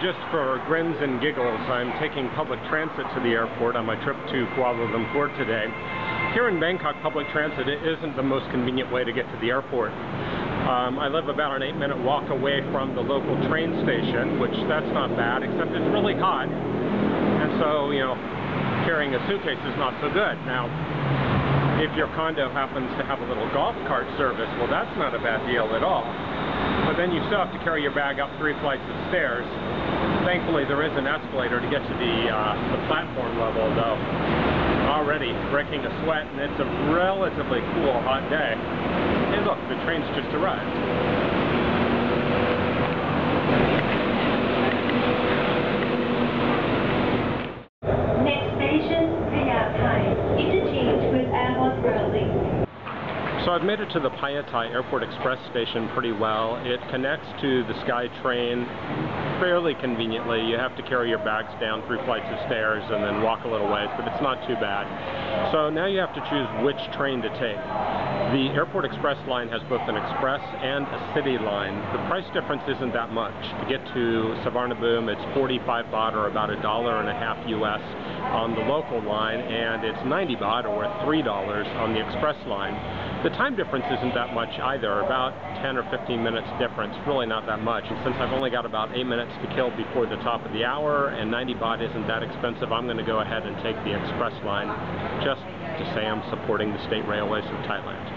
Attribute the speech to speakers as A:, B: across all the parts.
A: just for grins and giggles, I'm taking public transit to the airport on my trip to Kuala Lumpur today. Here in Bangkok, public transit isn't the most convenient way to get to the airport. I live about an 8-minute walk away from the local train station, which that's not bad, except it's really hot. And so, you know, carrying a suitcase is not so good. Now, if your condo happens to have a little golf cart service, well, that's not a bad deal at all. But then you still have to carry your bag up 3 flights of stairs. Thankfully, there is an escalator to get to the platform level, though. Already breaking a sweat, and it's a relatively cool, hot day. Hey, look, the train's just arrived. So I've made it to the Payatai Airport Express station pretty well. It connects to the SkyTrain fairly conveniently. You have to carry your bags down 3 flights of stairs and then walk a little ways, but it's not too bad. So now you have to choose which train to take. The Airport Express line has both an express and a city line. The price difference isn't that much. To get to Suvarnabhumi, it's 45 baht, or about $1.50 US on the local line, and it's 90 baht, or $3 on the express line. The time difference isn't that much either, about 10 or 15 minutes difference, really not that much. And since I've only got about 8 minutes to kill before the top of the hour, and 90 baht isn't that expensive, I'm going to go ahead and take the express line, just to say I'm supporting the state railways of Thailand.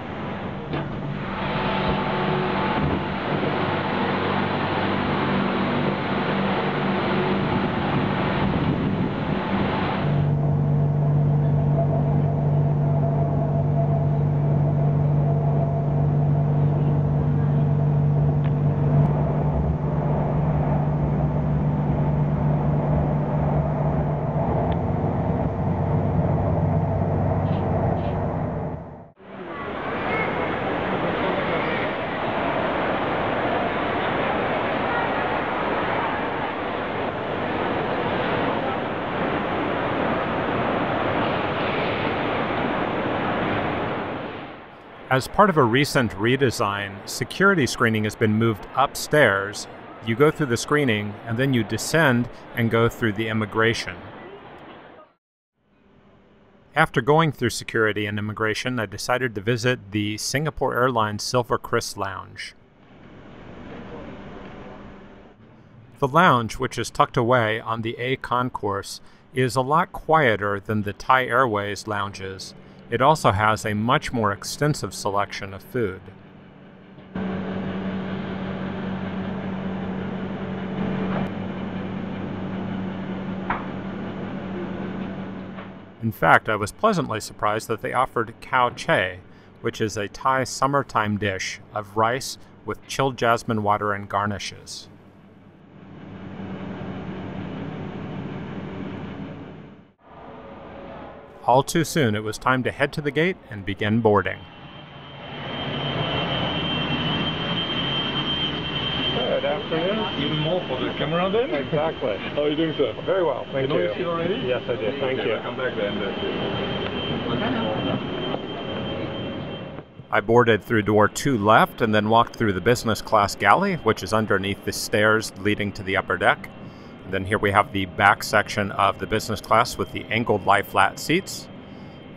A: As part of a recent redesign, security screening has been moved upstairs. You go through the screening, and then you descend and go through the immigration. After going through security and immigration, I decided to visit the Singapore Airlines Silver Chris Lounge. The lounge, which is tucked away on the A concourse, is a lot quieter than the Thai Airways lounges. It also has a much more extensive selection of food. In fact, I was pleasantly surprised that they offered khao chai, which is a Thai summertime dish of rice with chilled jasmine water and garnishes. All too soon, it was time to head to the gate and begin boarding.
B: Good afternoon. Even more for the camera then?
A: Exactly.
B: How are you doing, sir?
A: Very well, thank you.
B: You know your seat already?
A: Yes, I did. Thank you.
B: Come back then.
A: I boarded through door 2 left and then walked through the business class galley, which is underneath the stairs leading to the upper deck. Then here we have the back section of the business class with the angled lie-flat seats.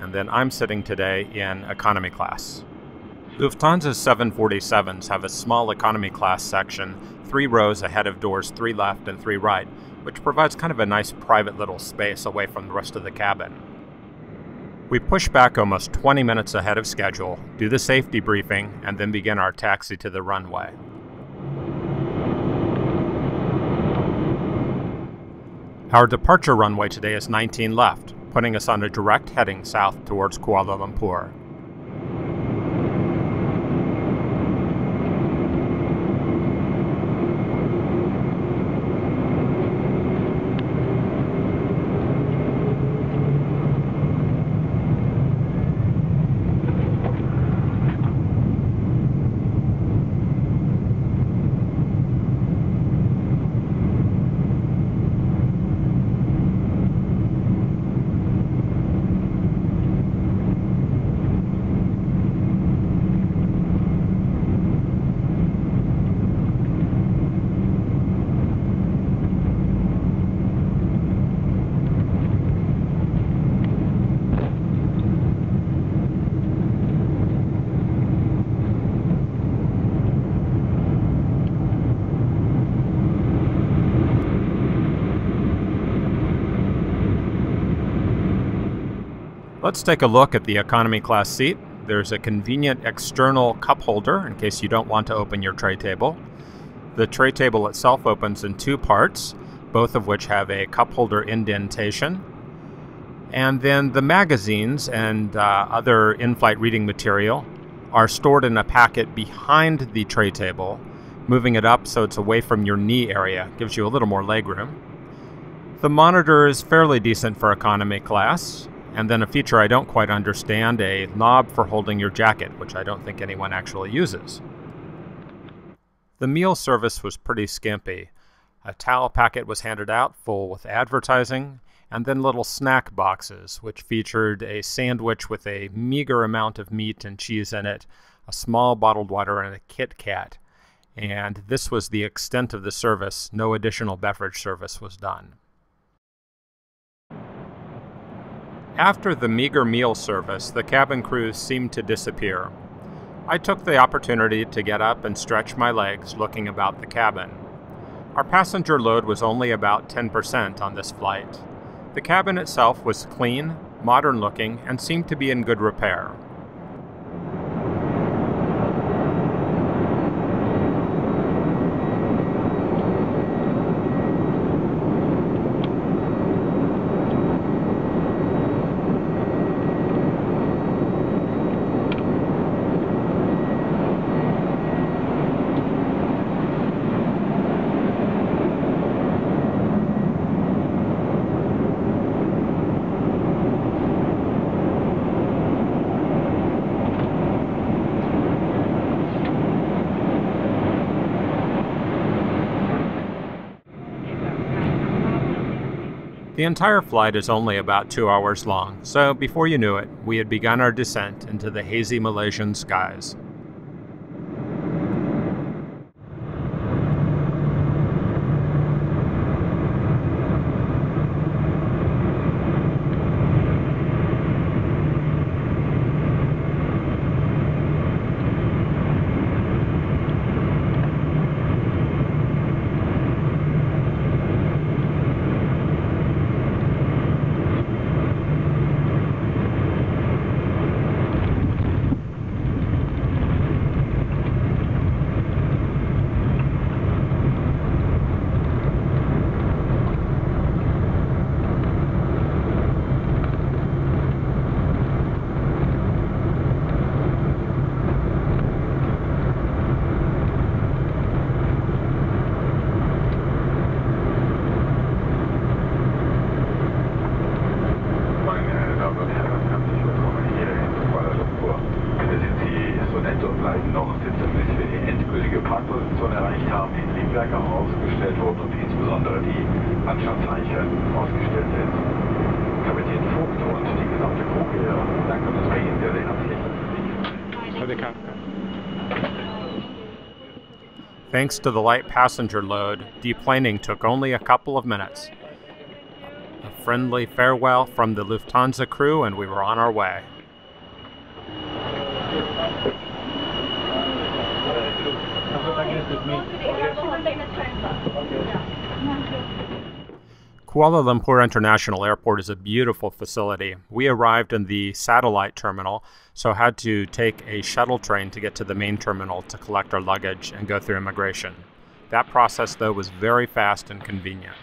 A: And then I'm sitting today in economy class. Lufthansa's 747s have a small economy class section, 3 rows ahead of doors 3 left and 3 right, which provides kind of a nice private little space away from the rest of the cabin. We push back almost 20 minutes ahead of schedule, do the safety briefing, and then begin our taxi to the runway. Our departure runway today is 19 left, putting us on a direct heading south towards Kuala Lumpur. Let's take a look at the economy class seat. There's a convenient external cup holder in case you don't want to open your tray table. The tray table itself opens in two parts, both of which have a cup holder indentation. And then the magazines and other in-flight reading material are stored in a packet behind the tray table, moving it up so it's away from your knee area. Gives you a little more legroom. The monitor is fairly decent for economy class. And then a feature I don't quite understand, a knob for holding your jacket, which I don't think anyone actually uses. The meal service was pretty skimpy. A towel packet was handed out full with advertising, and then little snack boxes, which featured a sandwich with a meager amount of meat and cheese in it, a small bottled water, and a Kit Kat. And this was the extent of the service. No additional beverage service was done. After the meager meal service, the cabin crews seemed to disappear. I took the opportunity to get up and stretch my legs looking about the cabin. Our passenger load was only about 10% on this flight. The cabin itself was clean, modern looking, and seemed to be in good repair. The entire flight is only about 2 hours long, so before you knew it, we had begun our descent into the hazy Malaysian skies. Thanks to the light passenger load, deplaning took only a couple of minutes. A friendly farewell from the Lufthansa crew, and we were on our way. Kuala Lumpur International Airport is a beautiful facility. We arrived in the satellite terminal, so had to take a shuttle train to get to the main terminal to collect our luggage and go through immigration. That process, though, was very fast and convenient.